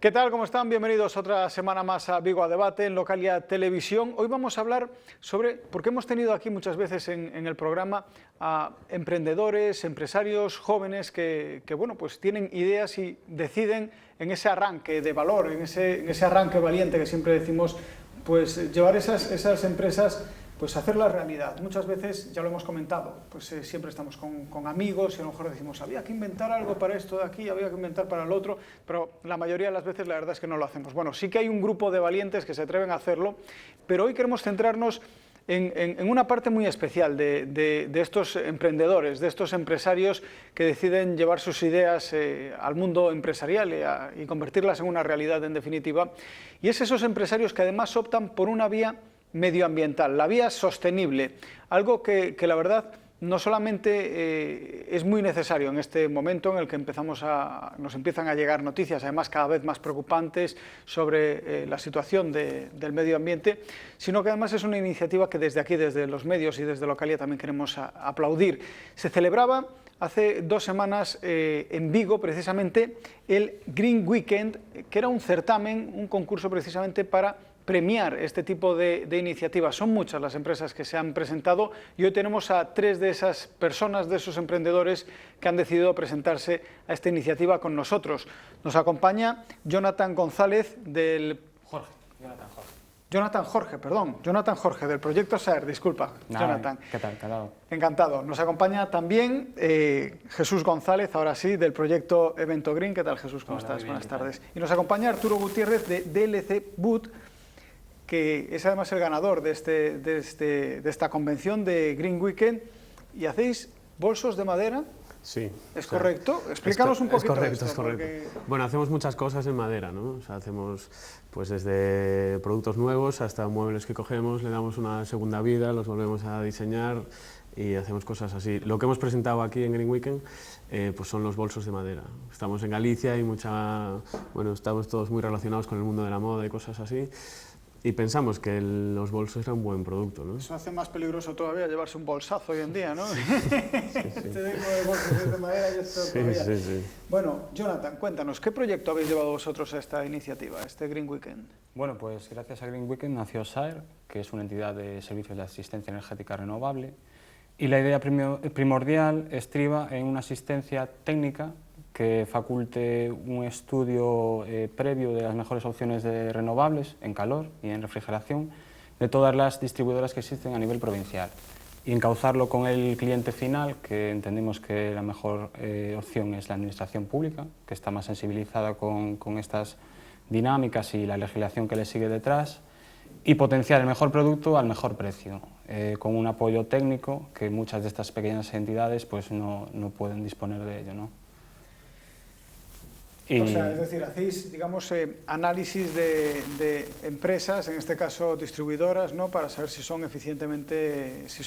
¿Qué tal? ¿Cómo están? Bienvenidos otra semana más a Vigo a Debate en Localia Televisión. Hoy vamos a hablar sobre, porque hemos tenido aquí muchas veces en el programa a emprendedores, empresarios jóvenes que bueno, pues tienen ideas y deciden en ese arranque de valor, en ese arranque valiente que siempre decimos, pues llevar esas empresas, pues hacerla realidad. Muchas veces, ya lo hemos comentado, pues siempre estamos con amigos y a lo mejor decimos, había que inventar algo para esto de aquí, había que inventar para el otro, pero la mayoría de las veces la verdad es que no lo hacemos. Bueno, sí que hay un grupo de valientes que se atreven a hacerlo, pero hoy queremos centrarnos en una parte muy especial de estos emprendedores, de estos empresarios que deciden llevar sus ideas al mundo empresarial y convertirlas en una realidad en definitiva, y es esos empresarios que además optan por una vía medioambiental, la vía sostenible, algo que la verdad no solamente es muy necesario en este momento en el que nos empiezan a llegar noticias, además cada vez más preocupantes sobre la situación del medio ambiente, sino que además es una iniciativa que desde aquí, desde los medios y desde Localia también queremos aplaudir. Se celebraba hace 2 semanas en Vigo, precisamente, el Green Weekend, que era un certamen, un concurso precisamente para premiar este tipo de iniciativas. Son muchas las empresas que se han presentado y hoy tenemos a 3 de esas personas, de esos emprendedores que han decidido presentarse a esta iniciativa con nosotros. Nos acompaña Jonathan González del... Jonathan Jorge, del Proyecto SAER, disculpa, Nada, Jonathan. ¿Qué tal? Encantado. Encantado. Nos acompaña también Jesús González, ahora sí, del Proyecto Evento Green. ¿Qué tal, Jesús? ¿Cómo estás? Buenas tardes. Y nos acompaña Arturo Gutiérrez de DLC Boot, que es además el ganador de esta convención de Green Weekend, y hacéis bolsos de madera. Sí. ¿Es correcto? Explícanos un poquito. Es correcto. Porque... Bueno, hacemos muchas cosas en madera, ¿no? O sea, hacemos pues desde productos nuevos hasta muebles que cogemos, le damos una segunda vida, los volvemos a diseñar y hacemos cosas así. Lo que hemos presentado aquí en Green Weekend pues son los bolsos de madera. Estamos en Galicia y estamos todos muy relacionados con el mundo de la moda y cosas así. Y pensamos que los bolsos eran un buen producto, ¿no? Eso hace más peligroso todavía llevarse un bolsazo hoy en día, ¿no? Sí. Este tipo de bolsos de madera y esto todavía. Sí. Bueno, Jonathan, cuéntanos, ¿qué proyecto habéis llevado vosotros a esta iniciativa, a este Green Weekend? Bueno, pues gracias a Green Weekend nació SAER, que es una entidad de servicios de asistencia energética renovable, y la idea primordial estriba en una asistencia técnica que faculte un estudio previo de las mejores opciones de renovables en calor y en refrigeración de todas las distribuidoras que existen a nivel provincial y encauzarlo con el cliente final, que entendemos que la mejor opción es la administración pública, que está más sensibilizada con estas dinámicas y la legislación que le sigue detrás, y potenciar el mejor producto al mejor precio, con un apoyo técnico que muchas de estas pequeñas entidades pues no pueden disponer de ello, ¿no? O sea, es decir, hacéis, digamos, análisis de empresas, en este caso distribuidoras, ¿no?, para saber si son eficientes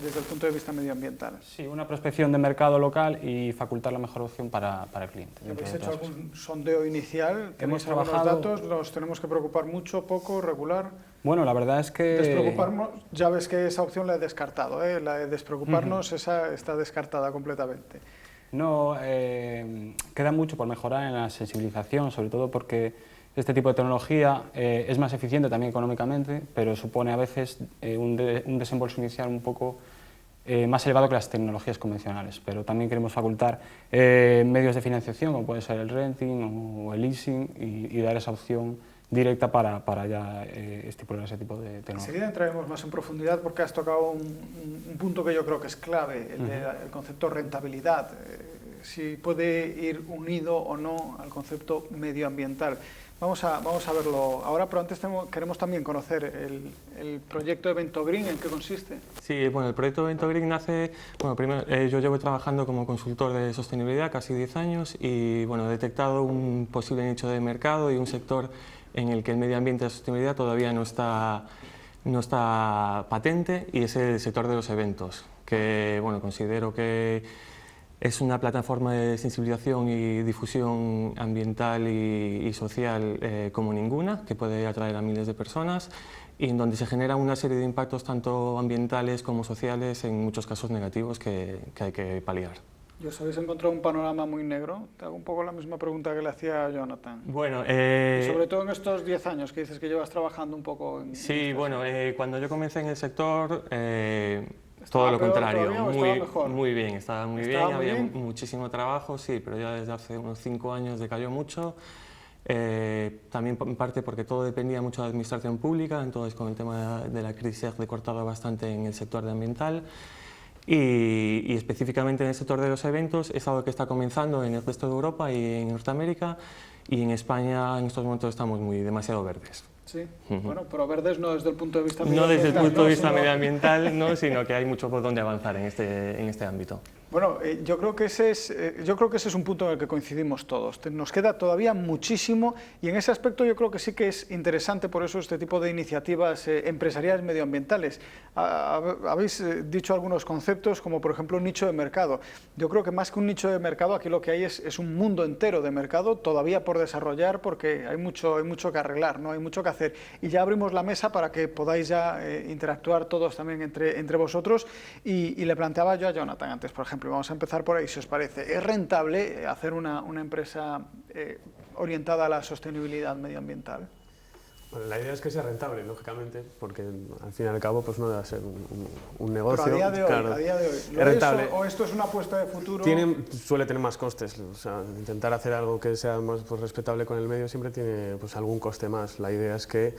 desde el punto de vista medioambiental. Sí, una prospección de mercado local y facultar la mejor opción para el cliente. ¿Habéis hecho algún sondeo inicial? Hemos ¿Tenéis algunos trabajado... datos? ¿Los tenemos que preocupar mucho, poco, regular? Bueno, la verdad es que... Despreocuparnos, ya ves que esa opción la he descartado, ¿eh? La de despreocuparnos, esa está descartada completamente. No, queda mucho por mejorar en la sensibilización, sobre todo porque este tipo de tecnología es más eficiente también económicamente, pero supone a veces un desembolso inicial un poco más elevado que las tecnologías convencionales. Pero también queremos facultar medios de financiación, como puede ser el renting o el leasing, y dar esa opción directa para ya estipular ese tipo de tecnología. Enseguida entraremos más en profundidad porque has tocado un punto que yo creo que es clave, el concepto rentabilidad, si puede ir unido o no al concepto medioambiental. Vamos a verlo ahora, pero antes queremos también conocer el proyecto Evento Green. ¿En qué consiste? Sí, bueno, el proyecto Evento Green nace, bueno, primero yo llevo trabajando como consultor de sostenibilidad casi 10 años y bueno, he detectado un posible nicho de mercado y un sector en el que el medio ambiente y la sostenibilidad todavía no está patente, y es el sector de los eventos, que bueno, considero que es una plataforma de sensibilización y difusión ambiental y social como ninguna, que puede atraer a miles de personas y en donde se genera una serie de impactos tanto ambientales como sociales, en muchos casos negativos, que hay que paliar. ¿Y os habéis encontrado un panorama muy negro? Te hago un poco la misma pregunta que le hacía a Jonathan. Bueno, Sobre todo en estos 10 años que dices que llevas trabajando un poco en... sí, bueno, cuando yo comencé en el sector, ¿Estaba todo lo peor contrario, todavía o estaba mejor? muy bien, estaba muy ¿Estaba bien, muy había bien? muchísimo trabajo, sí, pero ya desde hace unos 5 años decayó mucho. También en parte porque todo dependía mucho de la administración pública, entonces con el tema de la crisis se ha recortado bastante en el sector de ambiental. Y específicamente en el sector de los eventos es algo que está comenzando en el resto de Europa y en Norteamérica, y en España en estos momentos estamos demasiado verdes. Sí, bueno, pero verdes no desde el punto de vista No medioambiental. desde el punto de vista sino- medioambiental, no, sino que hay mucho por donde avanzar en este ámbito. Bueno, yo creo que ese es un punto en el que coincidimos todos. Nos queda todavía muchísimo y en ese aspecto yo creo que sí que es interesante por eso este tipo de iniciativas empresariales medioambientales. Habéis dicho algunos conceptos como por ejemplo un nicho de mercado. Yo creo que más que un nicho de mercado aquí lo que hay es un mundo entero de mercado todavía por desarrollar porque hay mucho que arreglar, ¿no? Hay mucho que hacer. Y ya abrimos la mesa para que podáis ya interactuar todos también entre vosotros y le planteaba yo a Jonathan antes, por ejemplo, vamos a empezar por ahí, si os parece. ¿Es rentable hacer una empresa orientada a la sostenibilidad medioambiental? Bueno, la idea es que sea rentable, lógicamente, porque al fin y al cabo pues no debe ser un negocio. Pero a día de hoy, claro, ¿lo es rentable. ¿O esto es una apuesta de futuro? Suele tener más costes, o sea, intentar hacer algo que sea más pues, respetable con el medio siempre tiene pues, algún coste más. La idea es que,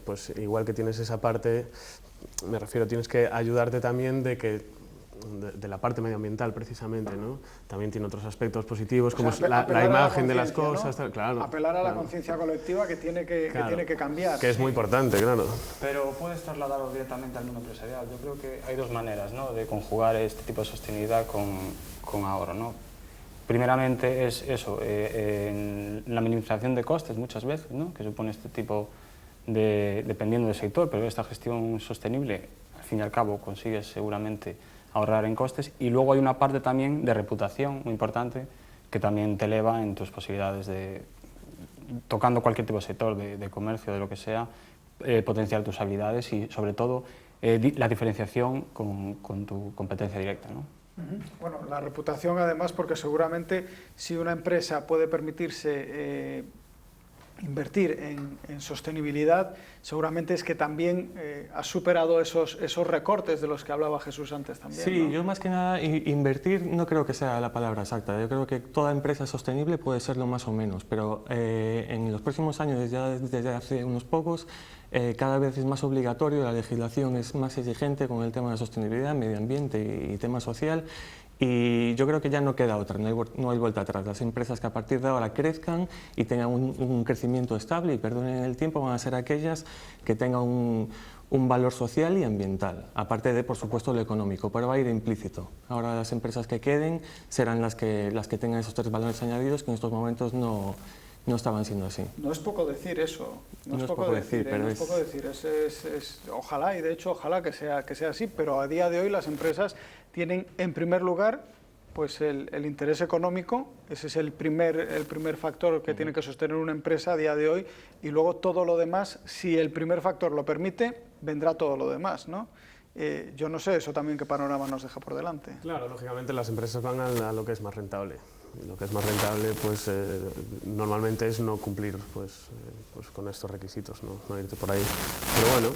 pues, igual que tienes esa parte, me refiero, tienes que ayudarte también de la parte medioambiental precisamente, ¿no? También tiene otros aspectos positivos, como la imagen de las cosas, ¿no? claro. Apelar a la conciencia colectiva que tiene que cambiar. Que es muy importante, claro. Pero puedes trasladarlo directamente al mundo empresarial. Yo creo que hay dos maneras, ¿no?, de conjugar este tipo de sostenibilidad con ahorro, ¿no? Primeramente es eso, en la minimización de costes muchas veces, ¿no?, que supone este tipo dependiendo del sector, pero esta gestión sostenible, al fin y al cabo, consigues seguramente ahorrar en costes, y luego hay una parte también de reputación muy importante que también te eleva en tus posibilidades de, tocando cualquier tipo de sector, de comercio, de lo que sea, potenciar tus habilidades y sobre todo la diferenciación con tu competencia directa, ¿no? Bueno, la reputación además porque seguramente si una empresa puede permitirse invertir en sostenibilidad, seguramente es que también has superado esos recortes de los que hablaba Jesús antes también. Sí, ¿no? yo más que nada invertir no creo que sea la palabra exacta. Yo creo que toda empresa sostenible puede serlo más o menos, pero en los próximos años, ya desde hace unos pocos, cada vez es más obligatorio, la legislación es más exigente con el tema de la sostenibilidad, medio ambiente y tema social. Y yo creo que ya no queda otra, no hay vuelta atrás. Las empresas que a partir de ahora crezcan y tengan un crecimiento estable y perduren en el tiempo van a ser aquellas que tengan un valor social y ambiental, aparte de, por supuesto, lo económico, pero va a ir implícito. Ahora las empresas que queden serán las que tengan esos 3 valores añadidos que en estos momentos no estaban siendo así. No es poco decir eso, No es poco decir, pero no es poco decir, ojalá, y de hecho ojalá que sea así, pero a día de hoy las empresas tienen en primer lugar pues el interés económico, ese es el primer factor que tiene que sostener una empresa a día de hoy, y luego todo lo demás, si el primer factor lo permite, vendrá todo lo demás, ¿no? Yo no sé eso también qué panorama nos deja por delante. Claro, lógicamente las empresas van a lo que es más rentable. Y lo que es más rentable, pues normalmente es no cumplir pues con estos requisitos, no irte por ahí. Pero bueno,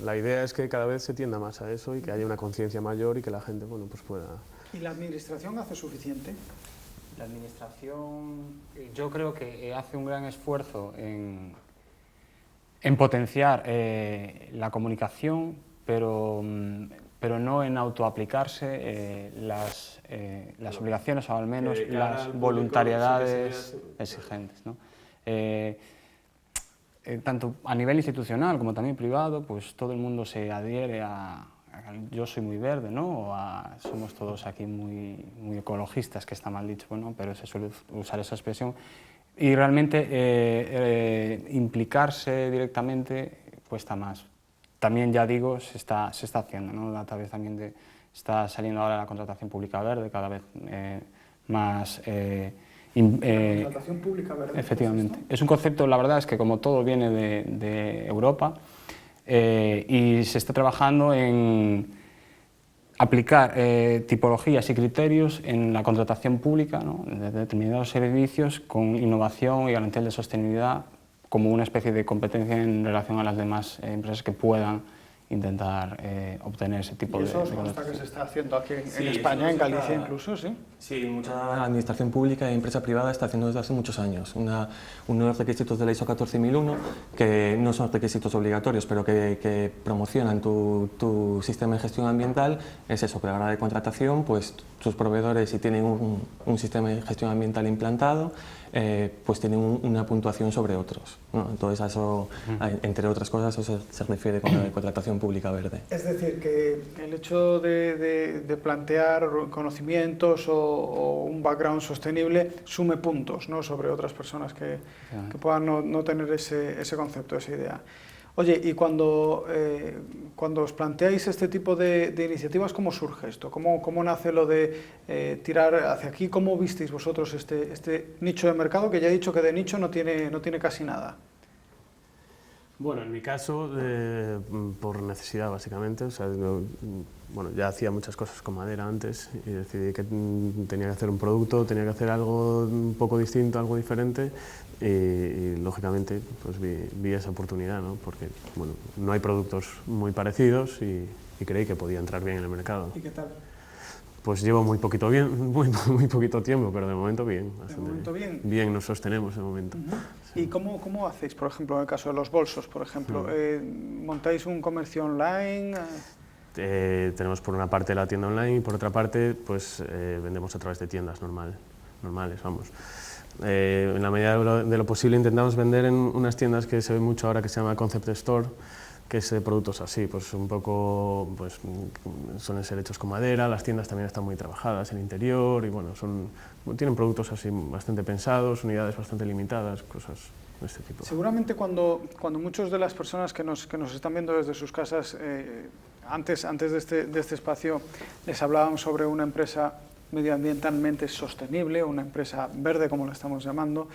la idea es que cada vez se tienda más a eso y que haya una conciencia mayor y que la gente, bueno, pues pueda... ¿Y la administración hace suficiente? La administración, yo creo que hace un gran esfuerzo en potenciar la comunicación, pero no en autoaplicarse las obligaciones o al menos las voluntariedades exigentes, ¿no? Tanto a nivel institucional como también privado, pues todo el mundo se adhiere a yo soy muy verde, ¿no? O somos todos aquí muy ecologistas, que está mal dicho, bueno, pero se suele usar esa expresión. Y realmente implicarse directamente cuesta más. También, ya digo, se está haciendo, ¿no? A través también está saliendo ahora la contratación pública verde, cada vez más... la contratación pública verde. Efectivamente. Es un concepto, la verdad es que como todo viene de Europa, y se está trabajando aplicar tipologías y criterios en la contratación pública, ¿no?, de determinados servicios con innovación y garantía de sostenibilidad como una especie de competencia en relación a las demás empresas que puedan intentar obtener ese tipo ¿Y de... eso os consta que se está haciendo aquí en Sí, España, eso en Galicia está... incluso, sí? Sí, mucha administración pública y empresa privada está haciendo desde hace muchos años. Unos requisitos de la ISO 14001, que no son requisitos obligatorios, pero que promocionan tu sistema de gestión ambiental, es eso, que a la hora de contratación, pues tus proveedores, si tienen un sistema de gestión ambiental implantado, pues tienen una puntuación sobre otros, ¿no? Entonces, a eso, entre otras cosas, eso se refiere con la de contratación pública verde. Es decir, que el hecho de plantear conocimientos o un background sostenible sume puntos, ¿no?, sobre otras personas que puedan no tener ese concepto, esa idea. Oye, y cuando os planteáis este tipo de iniciativas, ¿cómo surge esto? ¿Cómo nace lo de tirar hacia aquí? ¿Cómo visteis vosotros este nicho de mercado, que ya he dicho que de nicho no tiene casi nada? Bueno, en mi caso, por necesidad básicamente, o sea, bueno, ya hacía muchas cosas con madera antes y decidí que tenía que hacer un producto, tenía que hacer algo un poco distinto, algo diferente y lógicamente pues vi esa oportunidad, ¿no? Porque bueno, no hay productos muy parecidos y creí que podía entrar bien en el mercado. ¿Y qué tal? Pues llevo muy poquito tiempo, pero de momento bien. ¿De momento bien? Bien, nos sostenemos de momento. ¿Y cómo hacéis, por ejemplo, en el caso de los bolsos, por ejemplo? ¿Montáis un comercio online? Tenemos por una parte la tienda online y por otra parte pues vendemos a través de tiendas normales, vamos. En la medida de lo posible intentamos vender en unas tiendas que se ven mucho ahora que se llama Concept Store, que es de productos así, pues un poco, pues suelen ser hechos con madera, las tiendas también están muy trabajadas en interior y bueno, tienen productos así bastante pensados, unidades bastante limitadas, cosas de este tipo. Seguramente cuando muchas de las personas que nos están viendo desde sus casas, antes de este espacio, les hablaban sobre una empresa medioambientalmente sostenible, una empresa verde, como la estamos llamando,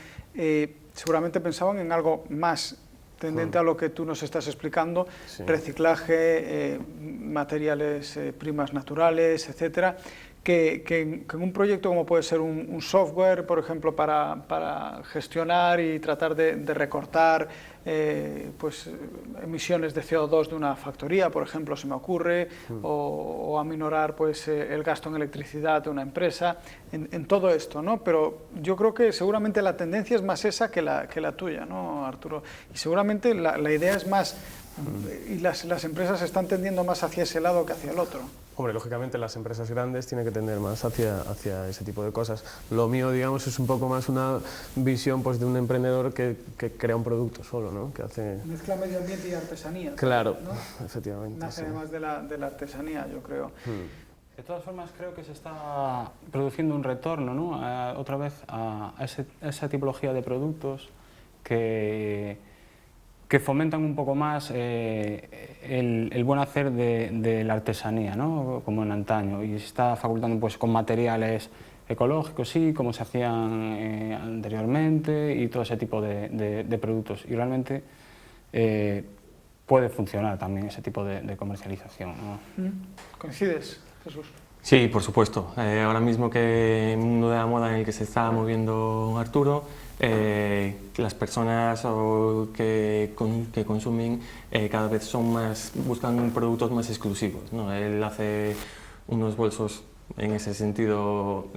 seguramente pensaban en algo más tendente a lo que tú nos estás explicando, sí. Reciclaje, materiales primas naturales, etcétera, que en un proyecto como puede ser un software, por ejemplo, para gestionar y tratar de recortar pues, emisiones de CO2 de una factoría, por ejemplo, se me ocurre, o aminorar pues, el gasto en electricidad de una empresa, en todo esto, ¿no? Pero yo creo que seguramente la tendencia es más esa que la tuya, ¿no, Arturo? Y seguramente la idea es más, y las empresas están tendiendo más hacia ese lado que hacia el otro. Hombre, lógicamente las empresas grandes tienen que tender más hacia ese tipo de cosas. Lo mío, digamos, es un poco más una visión pues, de un emprendedor que crea un producto solo, ¿no? Que hace... Mezcla medio ambiente y artesanía. Claro, ¿no? Efectivamente. Nace sí. además de la artesanía, yo creo. De todas formas, creo que se está produciendo un retorno, ¿no? Otra vez a esa tipología de productos que fomentan un poco más el buen hacer de la artesanía, ¿no? Como en antaño, y se está facultando pues, con materiales ecológicos, sí, como se hacían anteriormente, y todo ese tipo de productos. Y realmente puede funcionar también ese tipo de comercialización, ¿no? ¿Coincides, Jesús? Sí, por supuesto. Ahora mismo que en el mundo de la moda en el que se está moviendo Arturo, las personas que consumen cada vez buscan productos más exclusivos, ¿no? Él hace unos bolsos en ese sentido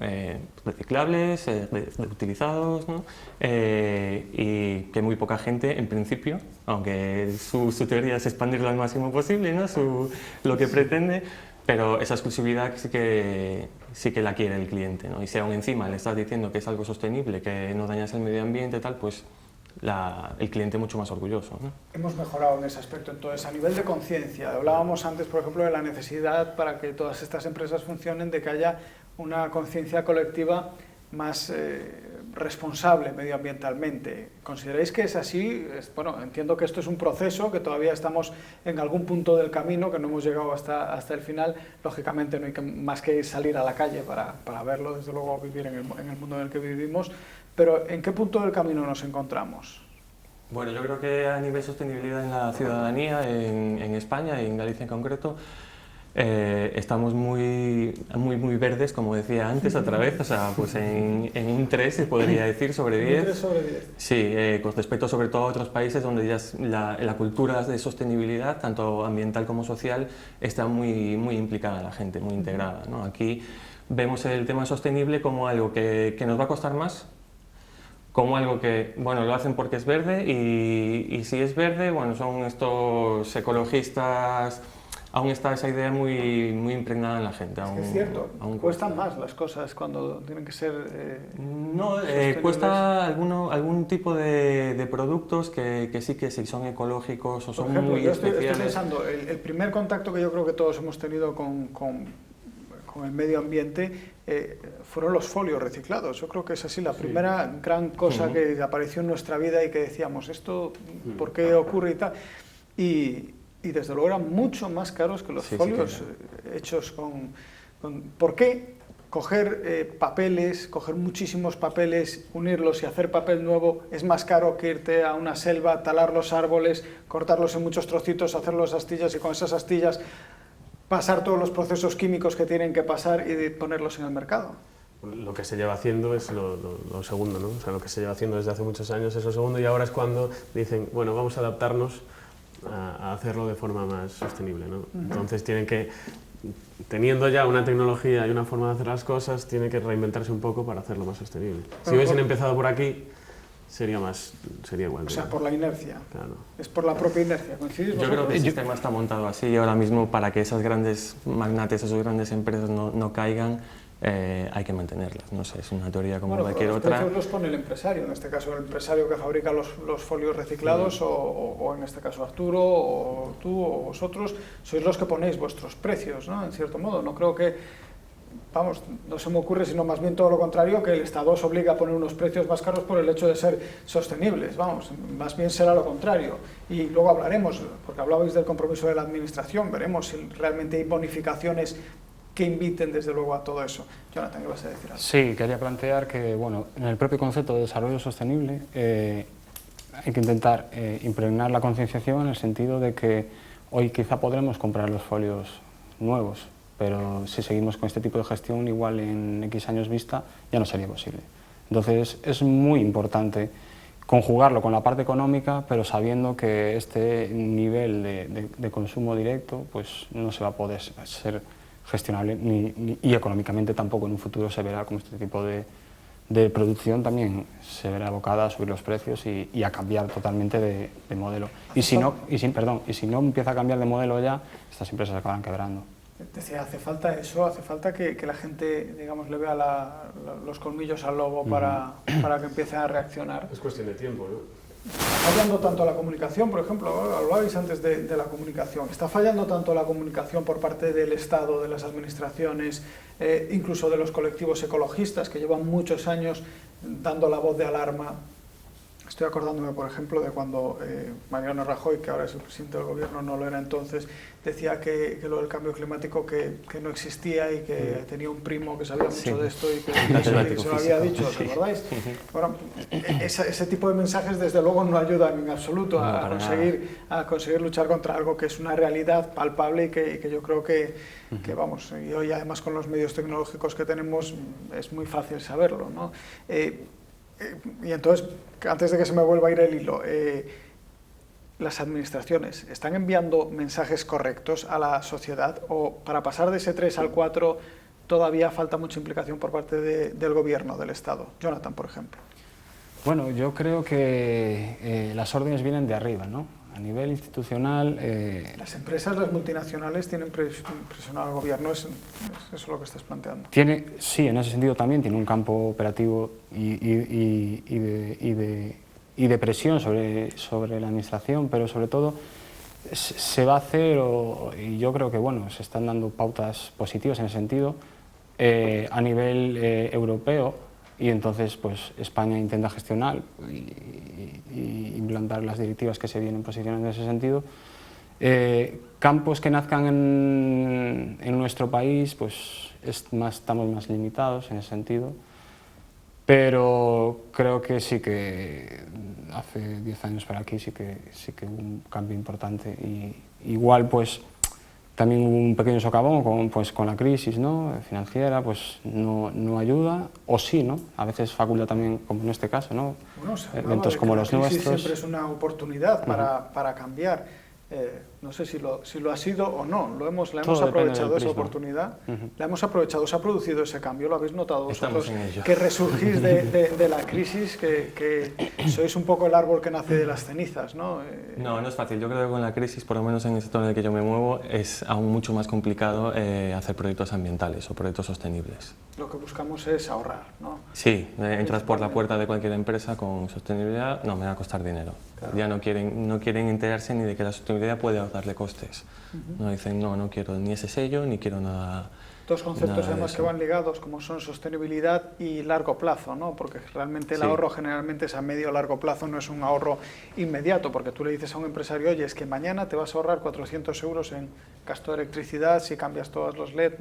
reciclables, reutilizados, ¿no? Y que muy poca gente, en principio, aunque su teoría es expandirlo al máximo posible, ¿no? Lo que pretende, pero esa exclusividad sí que la quiere el cliente, ¿no? Y si aún encima le estás diciendo que es algo sostenible, que no dañas el medio ambiente, tal, pues el cliente mucho más orgulloso, ¿no? Hemos mejorado en ese aspecto. Entonces, a nivel de conciencia, hablábamos antes, por ejemplo, de la necesidad para que todas estas empresas funcionen, de que haya una conciencia colectiva más responsable medioambientalmente. ¿Consideráis que es así? Bueno, entiendo que esto es un proceso, que todavía estamos en algún punto del camino, que no hemos llegado hasta el final. Lógicamente no hay más que salir a la calle para verlo, desde luego vivir en el mundo en el que vivimos, pero ¿en qué punto del camino nos encontramos? Bueno, yo creo que a nivel sostenibilidad en la ciudadanía, en España y en Galicia en concreto, estamos muy verdes, como decía antes, otra vez, o sea, pues en un 3 se podría decir sobre 10. Un 3 sobre 10. Sí, con respecto sobre todo a otros países donde ya la cultura de sostenibilidad, tanto ambiental como social, está muy implicada la gente, muy integrada, ¿no? Aquí vemos el tema sostenible como algo que nos va a costar más, como algo que, bueno, lo hacen porque es verde y si es verde, bueno, son estos ecologistas. Aún está esa idea muy impregnada en la gente. Es cierto, cuestan más las cosas cuando tienen que ser no, cuesta algún tipo de productos que sí son ecológicos o son muy especiales. Estoy pensando, el primer contacto que yo creo que todos hemos tenido con el medio ambiente fueron los folios reciclados. Yo creo que es así la primera gran cosa que apareció en nuestra vida y que decíamos, ¿esto por qué ocurre y tal? Y desde luego eran mucho más caros que los folios hechos con... ¿Por qué coger papeles, coger muchísimos papeles, unirlos y hacer papel nuevo es más caro que irte a una selva, talar los árboles, cortarlos en muchos trocitos, hacer las astillas y con esas astillas pasar todos los procesos químicos que tienen que pasar y ponerlos en el mercado? Lo que se lleva haciendo es lo segundo, ¿no? O sea, lo que se lleva haciendo desde hace muchos años es lo segundo y ahora es cuando dicen, bueno, vamos a adaptarnos a hacerlo de forma más sostenible, ¿no? Entonces tienen que, teniendo ya una tecnología y una forma de hacer las cosas, tienen que reinventarse un poco para hacerlo más sostenible. Si hubiesen empezado por aquí, sería igual. O sea, por la inercia. Claro. Es por la propia inercia. ¿Coincidís vosotros? Yo creo que el sistema está montado así y ahora mismo para que esas grandes magnates, esas grandes empresas no caigan, hay que mantenerlas. No sé, es una teoría como cualquier otra. Los precios los pone el empresario, en este caso el empresario que fabrica los folios reciclados o en este caso Arturo o tú o vosotros sois los que ponéis vuestros precios, ¿no? En cierto modo. No creo que, vamos, no se me ocurre, sino más bien todo lo contrario, que el Estado os obliga a poner unos precios más caros por el hecho de ser sostenibles. Vamos, más bien será lo contrario. Y luego hablaremos, porque hablabais del compromiso de la Administración, veremos si realmente hay bonificaciones que inviten desde luego a todo eso. Jonathan, ¿qué vas a decir? Sí, quería plantear que, bueno, en el propio concepto de desarrollo sostenible hay que intentar impregnar la concienciación en el sentido de que hoy quizá podremos comprar los folios nuevos, pero si seguimos con este tipo de gestión, igual en X años vista ya no sería posible. Entonces es muy importante conjugarlo con la parte económica, pero sabiendo que este nivel de consumo directo pues no se va a poder ser gestionable y económicamente tampoco en un futuro se verá como este tipo de producción también se verá abocada a subir los precios y a cambiar totalmente de modelo. Y si no empieza a cambiar de modelo ya, estas empresas acaban quebrando. Decía, hace falta eso, hace falta que la gente, digamos, le vea los colmillos al lobo para que empiece a reaccionar. Es cuestión de tiempo, ¿no? Está fallando tanto la comunicación, por ejemplo, hablabais antes de la comunicación, está fallando tanto la comunicación por parte del Estado, de las administraciones, incluso de los colectivos ecologistas que llevan muchos años dando la voz de alarma. Estoy acordándome, por ejemplo, de cuando Mariano Rajoy, que ahora es el presidente del gobierno, no lo era entonces, decía que lo del cambio climático que no existía y que tenía un primo que sabía mucho de esto y que se lo había dicho, ¿os acordáis? Bueno, ese tipo de mensajes desde luego no ayudan en absoluto a conseguir luchar contra algo que es una realidad palpable y que yo creo que vamos, y hoy además con los medios tecnológicos que tenemos es muy fácil saberlo, ¿no? Y entonces, antes de que se me vuelva a ir el hilo, ¿las administraciones están enviando mensajes correctos a la sociedad o para pasar de ese 3 al 4 todavía falta mucha implicación por parte del gobierno, del Estado? Jonathan, por ejemplo. Bueno, yo creo que las órdenes vienen de arriba, ¿no? A nivel institucional... Las empresas, las multinacionales, tienen presionado al gobierno, ¿es eso lo que estás planteando? Sí, en ese sentido también tiene un campo operativo y de presión sobre la administración, pero sobre todo se va a hacer, y yo creo que bueno, se están dando pautas positivas en ese sentido, a nivel europeo, y entonces pues España intenta gestionar y implantar las directivas que se vienen posicionando en ese sentido. Campos que nazcan en nuestro país, pues estamos más limitados en ese sentido, pero creo que sí que hace 10 años para aquí sí que hubo un cambio importante y igual pues También hubo un pequeño socavón con la crisis, ¿no?, financiera, pues no ayuda, o sí, ¿no? A veces faculta también, como en este caso, ¿no?, bueno, eventos como los nuestros. Siempre es una oportunidad para cambiar. No sé si lo ha sido o no, la hemos aprovechado esa oportunidad, la hemos aprovechado, se ha producido ese cambio, lo habéis notado vosotros, que resurgís de la crisis, que sois un poco el árbol que nace de las cenizas, ¿no? No es fácil, yo creo que con la crisis, por lo menos en el sector en el que yo me muevo, es aún mucho más complicado hacer proyectos ambientales o proyectos sostenibles. Lo que buscamos es ahorrar, ¿no? Sí, entras por la puerta de cualquier empresa con sostenibilidad, no, me va a costar dinero. Claro. Ya no quieren enterarse ni de que la sostenibilidad puede ahorrarle costes. No dicen, no quiero ni ese sello, ni quiero nada. Dos conceptos además que van ligados, como son sostenibilidad y largo plazo, ¿no? Porque realmente el ahorro generalmente es a medio o largo plazo, no es un ahorro inmediato, porque tú le dices a un empresario, oye, es que mañana te vas a ahorrar 400 euros en gasto de electricidad si cambias todos los LED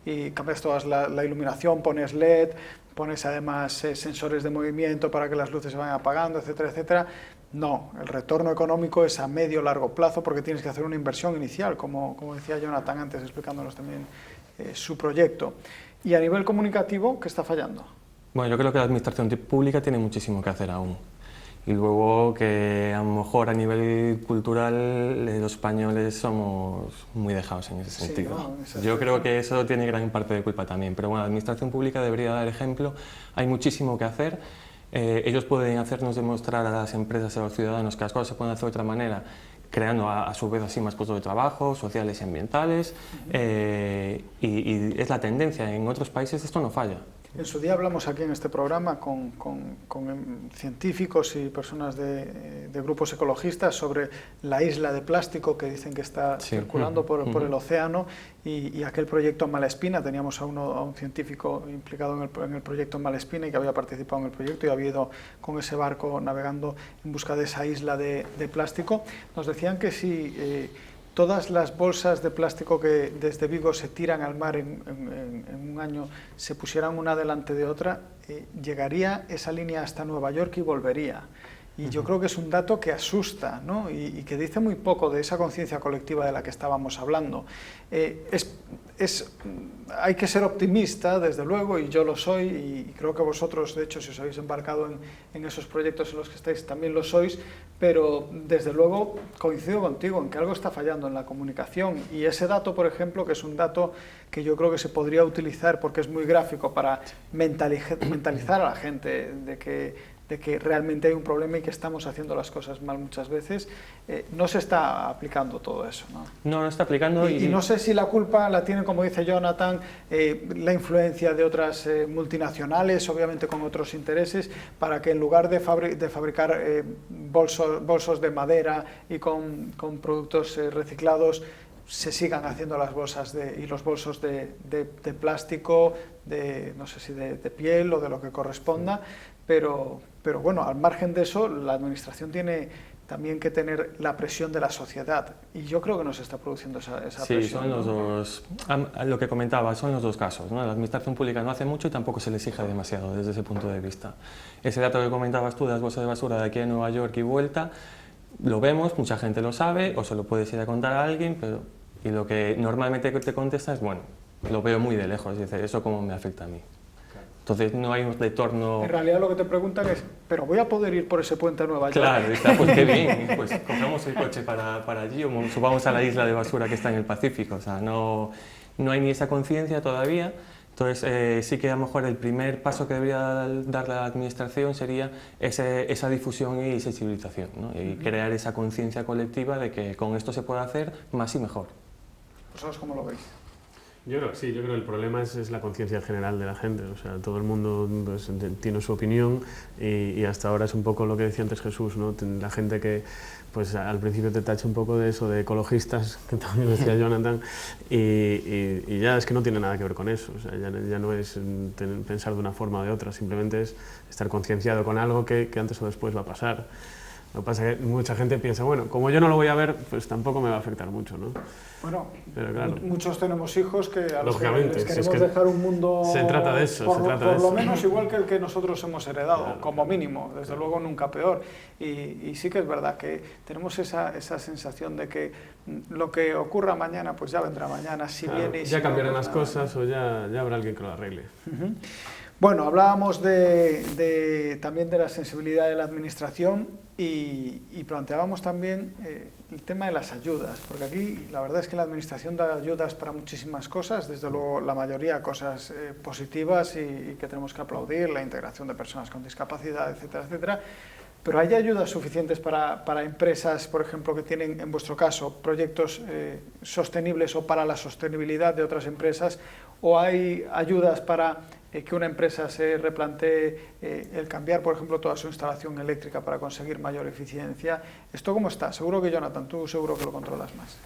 y cambias toda la iluminación, pones LED, pones además sensores de movimiento para que las luces se vayan apagando, etcétera, etcétera. No, el retorno económico es a medio o largo plazo porque tienes que hacer una inversión inicial, como decía Jonathan antes explicándonos también su proyecto. Y a nivel comunicativo, ¿qué está fallando? Bueno, yo creo que la administración pública tiene muchísimo que hacer aún. Y luego que a lo mejor a nivel cultural los españoles somos muy dejados en ese sentido. Sí, ¿no? Yo creo que eso tiene gran parte de culpa también. Pero bueno, la administración pública debería dar ejemplo. Hay muchísimo que hacer. Ellos pueden hacernos demostrar a las empresas y a los ciudadanos que las cosas se pueden hacer de otra manera, creando a su vez así más puestos de trabajo, sociales y ambientales, y es la tendencia. En otros países esto no falla. En su día hablamos aquí en este programa con científicos y personas de grupos ecologistas sobre la isla de plástico que dicen que está circulando por el océano y aquel proyecto Malespina. Teníamos a un científico implicado en el proyecto Malespina y que había participado en el proyecto y había ido con ese barco navegando en busca de esa isla de plástico. Nos decían que si todas las bolsas de plástico que desde Vigo se tiran al mar en un año se pusieran una delante de otra, llegaría esa línea hasta Nueva York y volvería. Y yo creo que es un dato que asusta, ¿no? y que dice muy poco de esa conciencia colectiva de la que estábamos hablando. Hay que ser optimista, desde luego, y yo lo soy, y creo que vosotros, de hecho, si os habéis embarcado en esos proyectos en los que estáis, también lo sois, pero desde luego coincido contigo en que algo está fallando en la comunicación, y ese dato, por ejemplo, que es un dato que yo creo que se podría utilizar porque es muy gráfico para mentalizar a la gente de que realmente hay un problema y que estamos haciendo las cosas mal muchas veces, no se está aplicando todo eso, ¿no? No está aplicando. Y no sé si la culpa la tiene, como dice Jonathan, la influencia de otras multinacionales, obviamente con otros intereses, para que en lugar de fabricar bolsos de madera y con productos reciclados, se sigan haciendo las bolsas y los bolsos de plástico, no sé si de piel o de lo que corresponda, pero bueno, al margen de eso, la administración tiene también que tener la presión de la sociedad, y yo creo que nos está produciendo esa presión. Sí, son los dos, lo que comentaba, son los dos casos, ¿no? La administración pública no hace mucho y tampoco se le exige demasiado desde ese punto de vista. Ese dato que comentabas tú de las bolsas de basura de aquí a Nueva York y vuelta, lo vemos, mucha gente lo sabe, o se lo puedes ir a contar a alguien, y lo que normalmente te contesta es, bueno, lo veo muy de lejos, dice, ¿eso cómo me afecta a mí? Entonces no hay un retorno. En realidad lo que te preguntan es, ¿pero voy a poder ir por ese puente a Nueva York? Claro, está, pues qué bien, pues cogemos el coche para allí o subamos a la isla de basura que está en el Pacífico. O sea, no hay ni esa conciencia todavía. Entonces sí que a lo mejor el primer paso que debería dar la administración sería esa difusión y sensibilización, ¿no? Y crear esa conciencia colectiva de que con esto se puede hacer más y mejor. ¿Vosotros cómo lo veis? Yo creo que el problema es la conciencia general de la gente, o sea, todo el mundo pues, tiene su opinión y hasta ahora es un poco lo que decía antes Jesús, ¿no? La gente que pues al principio te tacha un poco de eso, de ecologistas, que también decía Jonathan, y ya es que no tiene nada que ver con eso, o sea, ya no es pensar de una forma o de otra, simplemente es estar concienciado con algo que antes o después va a pasar. Lo que pasa es que mucha gente piensa, bueno, como yo no lo voy a ver, pues tampoco me va a afectar mucho, ¿no? Bueno, pero claro, muchos tenemos hijos que a los que lógicamente, les si es queremos que dejar un mundo se trata de eso, por lo menos igual que el que nosotros hemos heredado, Claro, como mínimo, desde luego nunca peor. Y sí que es verdad que tenemos esa sensación de que lo que ocurra mañana, pues ya vendrá mañana, si claro, viene y si ya no, cambiarán pues las nada. cosas o ya habrá alguien que lo arregle. Bueno, hablábamos también de la sensibilidad de la administración y planteábamos también el tema de las ayudas, porque aquí la verdad es que la administración da ayudas para muchísimas cosas, desde luego la mayoría cosas positivas y que tenemos que aplaudir, la integración de personas con discapacidad, etcétera, etcétera. Pero ¿hay ayudas suficientes para empresas, por ejemplo, que tienen, en vuestro caso, proyectos sostenibles o para la sostenibilidad de otras empresas? ¿O hay ayudas para que una empresa se replantee el cambiar, por ejemplo, toda su instalación eléctrica para conseguir mayor eficiencia? ¿Esto cómo está? Seguro que, Jonathan, tú seguro que lo controlas más.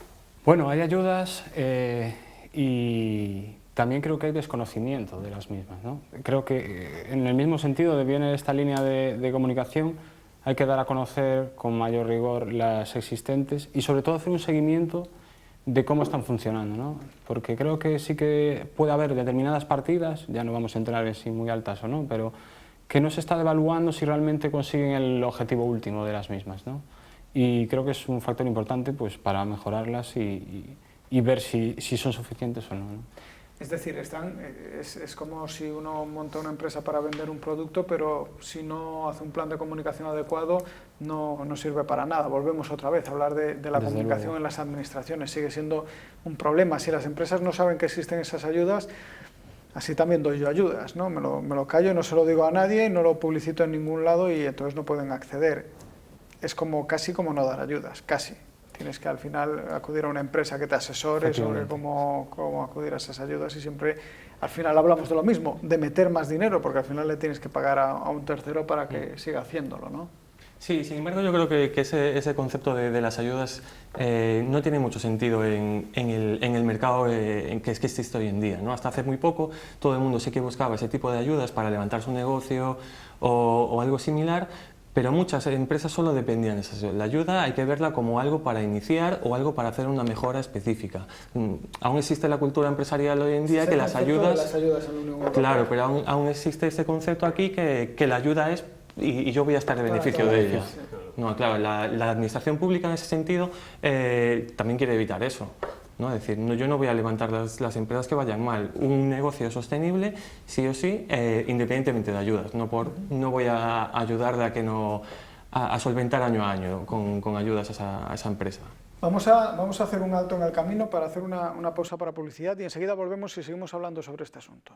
Bueno, hay ayudas y también creo que hay desconocimiento de las mismas, ¿no? Creo que en el mismo sentido de viene esta línea de comunicación, hay que dar a conocer con mayor rigor las existentes y sobre todo hacer un seguimiento de cómo están funcionando, ¿no? Porque creo que sí que puede haber determinadas partidas, ya no vamos a entrar en si muy altas o no, pero que no se está evaluando si realmente consiguen el objetivo último de las mismas, ¿no? Y creo que es un factor importante pues, para mejorarlas y ver si son suficientes o no, ¿no? Es decir, es como si uno monta una empresa para vender un producto, pero si no hace un plan de comunicación adecuado, no sirve para nada. Volvemos otra vez a hablar de la comunicación en las administraciones. Sigue siendo un problema. Si las empresas no saben que existen esas ayudas, así también doy yo ayudas, ¿no? Me lo callo, no se lo digo a nadie, no lo publicito en ningún lado y entonces no pueden acceder. Es casi como no dar ayudas, casi. Tienes que al final acudir a una empresa que te asesore sobre cómo acudir a esas ayudas y siempre al final hablamos de lo mismo, de meter más dinero, porque al final le tienes que pagar a un tercero para que siga haciéndolo, ¿no? Sí, sin embargo yo creo que ese concepto de las ayudas no tiene mucho sentido en el mercado en que existe hoy en día, ¿no? Hasta hace muy poco todo el mundo sí que buscaba ese tipo de ayudas para levantar su negocio o algo similar, pero muchas empresas solo dependían de esa ayuda. La ayuda hay que verla como algo para iniciar o algo para hacer una mejora específica. Aún existe la cultura empresarial hoy en día que las ayudas... en la Unión Europea. Claro, pero aún existe ese concepto aquí que la ayuda es y yo voy a estar de beneficio de ella. No, claro, la administración pública en ese sentido también quiere evitar eso. ¿No? Es decir, yo no voy a levantar las empresas que vayan mal. Un negocio sostenible, sí o sí, independientemente de ayudas. No voy a ayudar a solventar año a año con ayudas a esa empresa. Vamos a hacer un alto en el camino para hacer una pausa para publicidad y enseguida volvemos y seguimos hablando sobre este asunto.